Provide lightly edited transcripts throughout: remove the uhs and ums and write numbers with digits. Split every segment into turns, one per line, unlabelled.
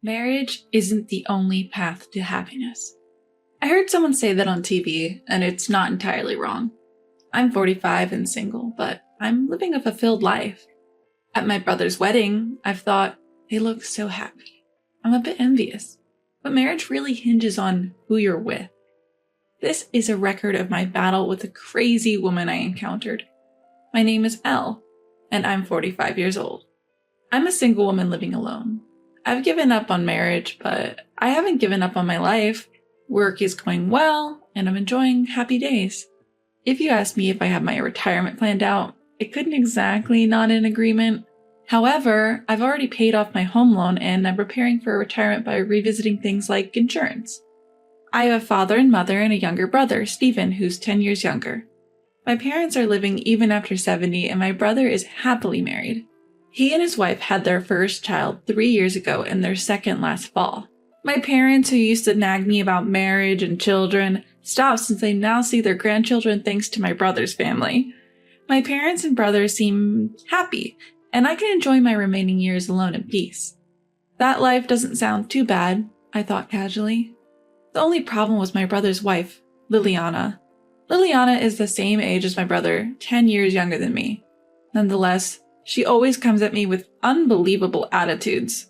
Marriage isn't the only path to happiness. I heard someone say that on TV, and it's not entirely wrong. I'm 45 and single, but I'm living a fulfilled life. At my brother's wedding, I've thought, they look so happy. I'm a bit envious, but marriage really hinges on who you're with. This is a record of my battle with a crazy woman I encountered. My name is Elle, and I'm 45 years old. I'm a single woman living alone. I've given up on marriage, but I haven't given up on my life. Work is going well, and I'm enjoying happy days. If you asked me if I have my retirement planned out, I couldn't exactly nod in agreement. However, I've already paid off my home loan and I'm preparing for retirement by revisiting things like insurance. I have a father and mother and a younger brother, Stephen, who's 10 years younger. My parents are living even after 70 and my brother is happily married. He and his wife had their first child 3 years ago and their second last fall. My parents, who used to nag me about marriage and children, stopped since they now see their grandchildren thanks to my brother's family. My parents and brother seem happy, and I can enjoy my remaining years alone in peace. That life doesn't sound too bad, I thought casually. The only problem was my brother's wife, Liliana. Liliana is the same age as my brother, 10 years younger than me. Nonetheless, she always comes at me with unbelievable attitudes.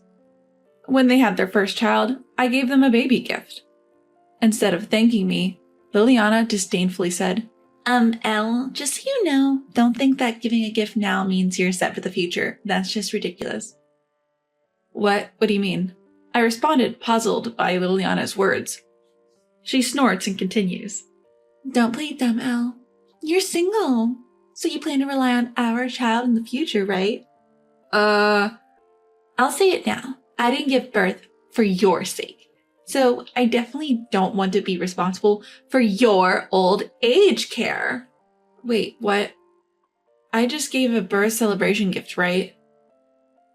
When they had their first child, I gave them a baby gift. Instead of thanking me, Liliana disdainfully said, Elle, just so you know, don't think that giving a gift now means you're set for the future. That's just ridiculous. What do you mean? I responded, puzzled by Liliana's words. She snorts and continues. Don't play dumb, Elle. You're single. So you plan to rely on our child in the future, right? I'll say it now. I didn't give birth for your sake. So I definitely don't want to be responsible for your old age care. Wait, what? I just gave a birth celebration gift, right?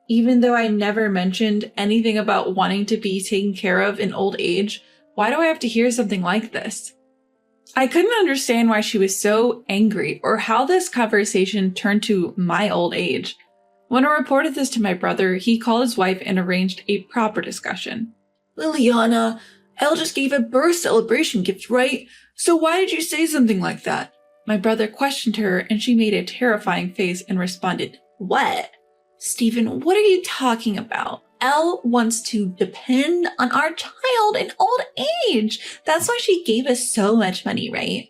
Even though I never mentioned anything about wanting to be taken care of in old age, why do I have to hear something like this? I couldn't understand why she was so angry or how this conversation turned to my old age. When I reported this to my brother, he called his wife and arranged a proper discussion. Liliana, Elle just gave a birth celebration gift, right? So why did you say something like that? My brother questioned her and she made a terrifying face and responded, What? Stephen, what are you talking about? Elle wants to depend on our child in old age. That's why she gave us so much money, right?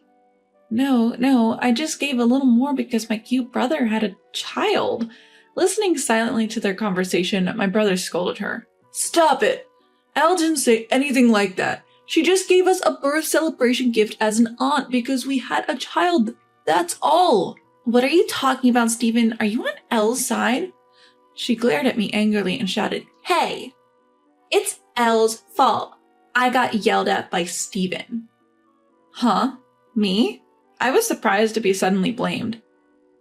No, I just gave a little more because my cute brother had a child. Listening silently to their conversation, my brother scolded her. Stop it! Elle didn't say anything like that. She just gave us a birth celebration gift as an aunt because we had a child. That's all. What are you talking about, Stephen? Are you on Elle's side? She glared at me angrily and shouted, Hey! It's Elle's fault. I got yelled at by Stephen. Huh? Me? I was surprised to be suddenly blamed.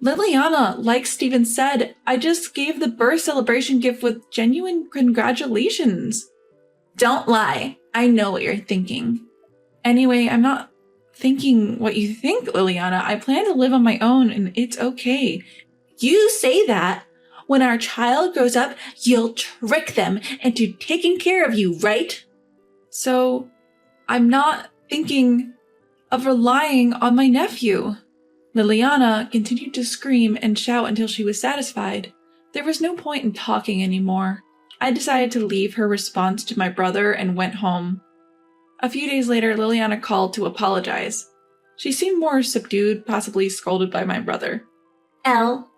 Liliana, like Stephen said, I just gave the birth celebration gift with genuine congratulations. Don't lie. I know what you're thinking. Anyway, I'm not thinking what you think, Liliana. I plan to live on my own and it's okay. You say that. When our child grows up, you'll trick them into taking care of you, right? So, I'm not thinking of relying on my nephew. Liliana continued to scream and shout until she was satisfied. There was no point in talking anymore. I decided to leave her response to my brother and went home. A few days later, Liliana called to apologize. She seemed more subdued, possibly scolded by my brother. Elle,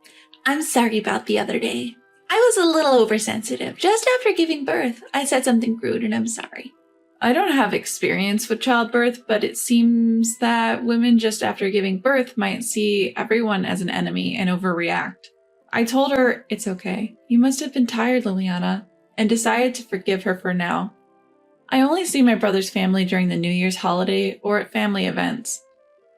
I'm sorry about the other day. I was a little oversensitive. Just after giving birth, I said something rude and I'm sorry. I don't have experience with childbirth, but it seems that women just after giving birth might see everyone as an enemy and overreact. I told her, it's okay. You must have been tired, Liliana, and decided to forgive her for now. I only see my brother's family during the New Year's holiday or at family events.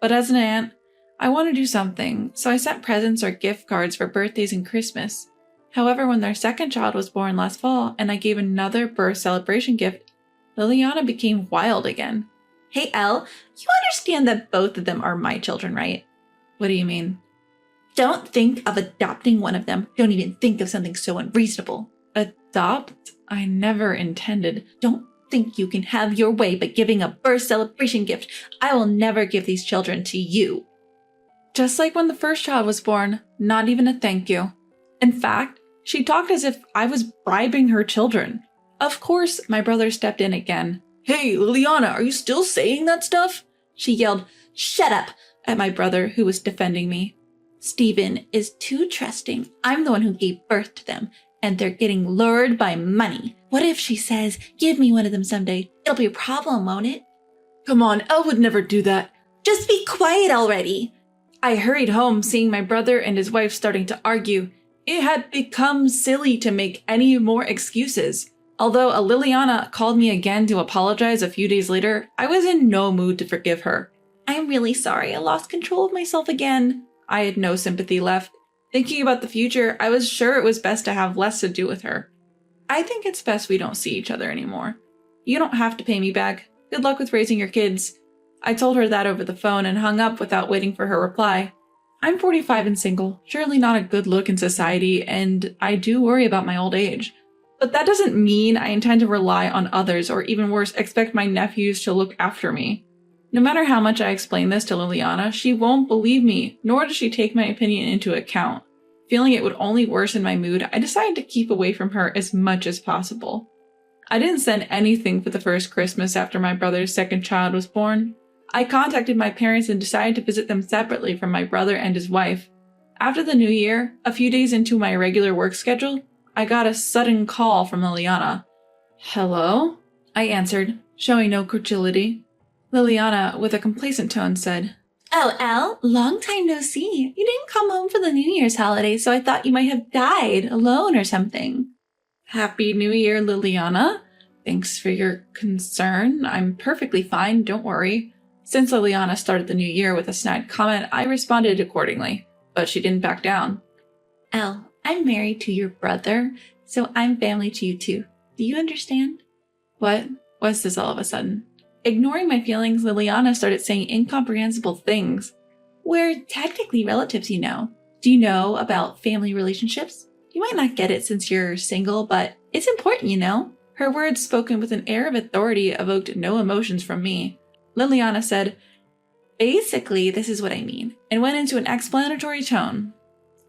But as an aunt, I want to do something, so I sent presents or gift cards for birthdays and Christmas. However, when their second child was born last fall and I gave another birth celebration gift, Liliana became wild again. Hey, Elle, you understand that both of them are my children, right? What do you mean? Don't think of adopting one of them. Don't even think of something so unreasonable. Adopt? I never intended. Don't think you can have your way by giving a birth celebration gift. I will never give these children to you. Just like when the first child was born, not even a thank you. In fact, she talked as if I was bribing her children. Of course, my brother stepped in again. Hey, Liliana, are you still saying that stuff? She yelled, "Shut up," at my brother, who was defending me. Stephen is too trusting. I'm the one who gave birth to them, and they're getting lured by money. What if she says, "Give me one of them someday"? It'll be a problem, won't it? Come on, Elle would never do that. Just be quiet already. I hurried home, seeing my brother and his wife starting to argue. It had become silly to make any more excuses. Although Liliana called me again to apologize a few days later, I was in no mood to forgive her. I'm really sorry, I lost control of myself again. I had no sympathy left. Thinking about the future, I was sure it was best to have less to do with her. I think it's best we don't see each other anymore. You don't have to pay me back. Good luck with raising your kids. I told her that over the phone and hung up without waiting for her reply. I'm 45 and single, surely not a good look in society, and I do worry about my old age. But that doesn't mean I intend to rely on others, or even worse, expect my nephews to look after me. No matter how much I explain this to Liliana, she won't believe me, nor does she take my opinion into account. Feeling it would only worsen my mood, I decided to keep away from her as much as possible. I didn't send anything for the first Christmas after my brother's second child was born. I contacted my parents and decided to visit them separately from my brother and his wife. After the new year, a few days into my regular work schedule, I got a sudden call from Liliana. Hello? I answered, showing no credulity. Liliana, with a complacent tone, said, Oh, Elle, long time no see. You didn't come home for the New Year's holiday, so I thought you might have died alone or something. Happy New Year, Liliana. Thanks for your concern. I'm perfectly fine, don't worry. Since Liliana started the new year with a snide comment, I responded accordingly, but she didn't back down. Elle, I'm married to your brother, so I'm family to you too. Do you understand? What? What's this all of a sudden? Ignoring my feelings, Liliana started saying incomprehensible things. We're technically relatives, you know. Do you know about family relationships? You might not get it since you're single, but it's important, you know. Her words, spoken with an air of authority, evoked no emotions from me. Liliana said, Basically, this is what I mean, and went into an explanatory tone.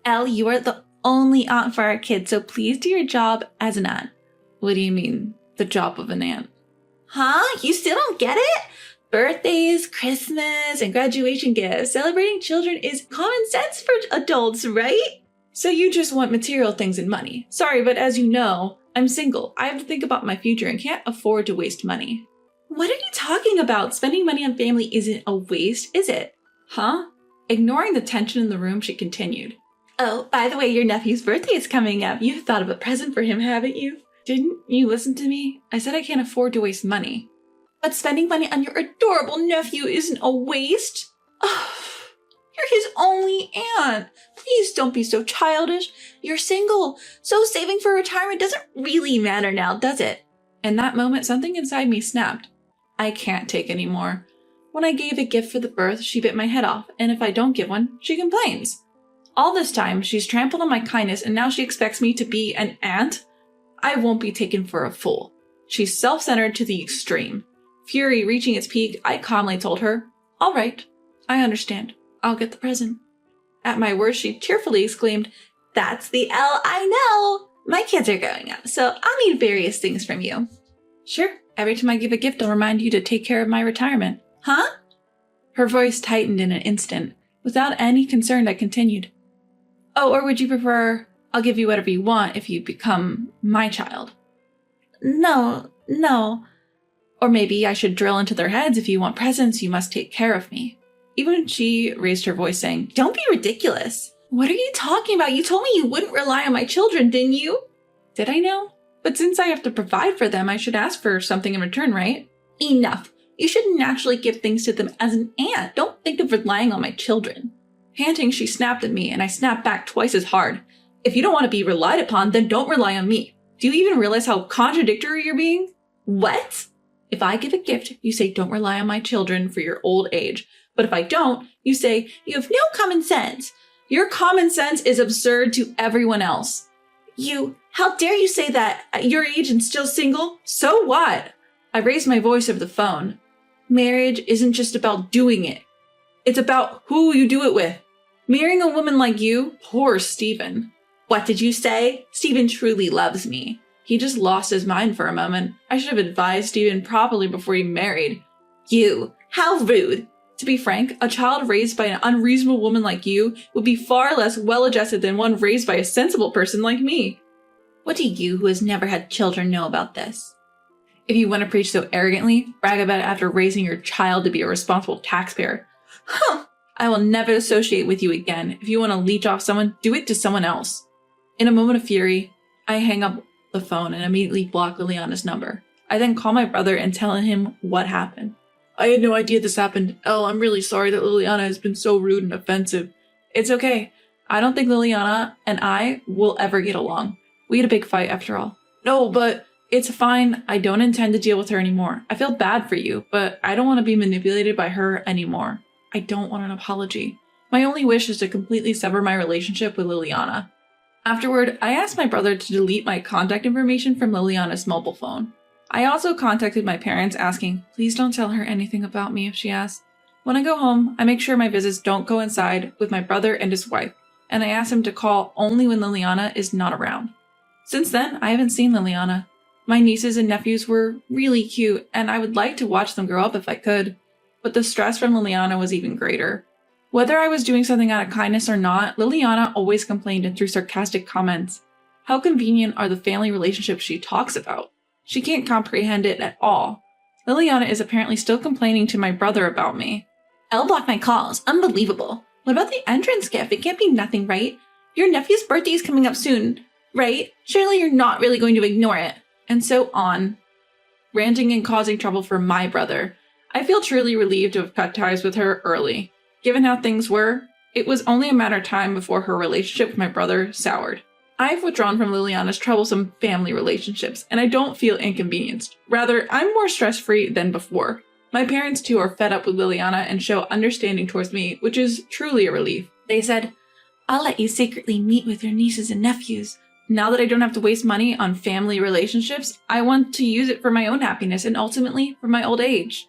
Elle, you are the only aunt for our kids, so please do your job as an aunt. What do you mean, the job of an aunt? Huh? You still don't get it? Birthdays, Christmas, and graduation gifts. Celebrating children is common sense for adults, right? So you just want material things and money. Sorry, but as you know, I'm single. I have to think about my future and can't afford to waste money. What are you talking about? Spending money on family isn't a waste, is it? Huh? Ignoring the tension in the room, she continued. Oh, by the way, your nephew's birthday is coming up. You've thought of a present for him, haven't you? Didn't you listen to me? I said I can't afford to waste money. But spending money on your adorable nephew isn't a waste. Oh, you're his only aunt. Please don't be so childish. You're single, so saving for retirement doesn't really matter now, does it? In that moment, something inside me snapped. I can't take any more. When I gave a gift for the birth, she bit my head off, and if I don't give one, she complains. All this time, she's trampled on my kindness, and now she expects me to be an aunt? I won't be taken for a fool. She's self-centered to the extreme. Fury reaching its peak, I calmly told her, All right, I understand. I'll get the present. At my worst, she tearfully exclaimed, That's the Elle I know! My kids are growing up, so I'll need various things from you. Sure, every time I give a gift, I'll remind you to take care of my retirement. Huh? Her voice tightened in an instant. Without any concern, I continued. Oh, or would you prefer, I'll give you whatever you want if you become my child? No. Or maybe I should drill into their heads, if you want presents, you must take care of me. Even she raised her voice saying, Don't be ridiculous. What are you talking about? You told me you wouldn't rely on my children, didn't you? Did I know? But since I have to provide for them, I should ask for something in return, right? Enough. You should naturally give things to them as an aunt. Don't think of relying on my children. Panting, she snapped at me, and I snapped back twice as hard. If you don't want to be relied upon, then don't rely on me. Do you even realize how contradictory you're being? What? If I give a gift, you say don't rely on my children for your old age. But if I don't, you say you have no common sense. Your common sense is absurd to everyone else. You How dare you say that at your age and still single? So what? I raised my voice over the phone. Marriage isn't just about doing it. It's about who you do it with. Marrying a woman like you? Poor Stephen. What did you say? Stephen truly loves me. He just lost his mind for a moment. I should have advised Stephen properly before he married. You. How rude. To be frank, a child raised by an unreasonable woman like you would be far less well-adjusted than one raised by a sensible person like me. What do you, who has never had children, know about this? If you want to preach so arrogantly, brag about it after raising your child to be a responsible taxpayer. Huh! I will never associate with you again. If you want to leech off someone, do it to someone else. In a moment of fury, I hang up the phone and immediately block Liliana's number. I then call my brother and tell him what happened. I had no idea this happened. Elle, I'm really sorry that Liliana has been so rude and offensive. It's okay. I don't think Liliana and I will ever get along. We had a big fight after all. No, but it's fine. I don't intend to deal with her anymore. I feel bad for you, but I don't want to be manipulated by her anymore. I don't want an apology. My only wish is to completely sever my relationship with Liliana. Afterward, I asked my brother to delete my contact information from Liliana's mobile phone. I also contacted my parents asking, please don't tell her anything about me if she asks. When I go home, I make sure my visits don't coincide with my brother and his wife, and I ask him to call only when Liliana is not around. Since then, I haven't seen Liliana. My nieces and nephews were really cute, and I would like to watch them grow up if I could. But the stress from Liliana was even greater. Whether I was doing something out of kindness or not, Liliana always complained and threw sarcastic comments. How convenient are the family relationships she talks about? She can't comprehend it at all. Liliana is apparently still complaining to my brother about me. Elle blocked my calls. Unbelievable. What about the entrance gift? It can't be nothing, right? Your nephew's birthday is coming up soon, right? Surely you're not really going to ignore it. And so on. Ranting and causing trouble for my brother. I feel truly relieved to have cut ties with her early. Given how things were, it was only a matter of time before her relationship with my brother soured. I've withdrawn from Liliana's troublesome family relationships, and I don't feel inconvenienced. Rather, I'm more stress-free than before. My parents, too, are fed up with Liliana and show understanding towards me, which is truly a relief. They said, I'll let you secretly meet with your nieces and nephews. Now that I don't have to waste money on family relationships, I want to use it for my own happiness and ultimately for my old age.